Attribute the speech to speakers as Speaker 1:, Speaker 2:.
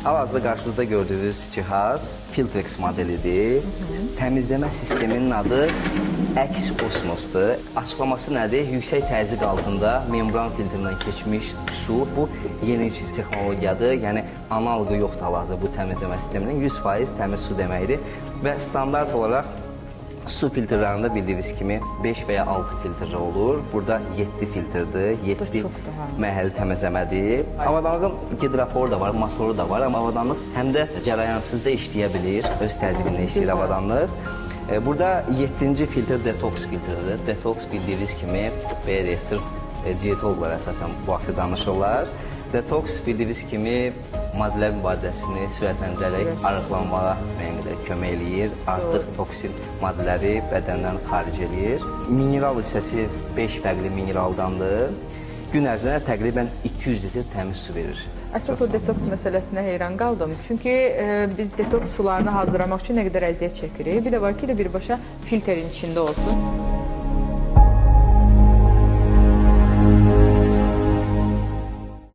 Speaker 1: Hal-hazırda qarşınızda gördüyünüz cihaz Filtrex modelidir. Təmizləmə sisteminin adı X-Osmosdur. Açıqlaması nədir? Yüksək təzyiq altında membran filtrindən keçmiş su. Bu yeni texnologiyadır. Yəni analoqu yoxdur hal-hazırda bu təmizləmə sisteminin. 100% təmiz su deməkdir. Və standart olaraq su filtrlərində bildiyiniz kimi 5 və ya 6 filtrlər olur. Burada 7 filtrdir, 7 mərhəli təmizləmədir. Avadanlığın gidroforu da var, motoru da var, amma avadanlıq həm də cərəyansız da işləyə bilir, öz təzyiqində işləyir avadanlıq. Burada 7-ci filtr detoks filtridir. Detoks bildiyiniz kimi sırf diyetologlar əsasən bu haqda danışırlar. Detoks bildiyiniz kimi maddələr mübadiləsini sürətləndirərək arıqlanmağa müəyyən qədər kömək eləyir. Artıq toksin maddələri bədəndən xaric eləyir. Mineral hissəsi 5 fərqli mineraldandır. Gün ərzində təqribən 200 litr təmiz su verir.
Speaker 2: Əsas o detoks məsələsinə heyran qaldım. Çünki biz detoks sularını hazırlamaq üçün nə qədər əziyyət çəkirik. Bir də var ki, birbaşa filtrin içində olsun.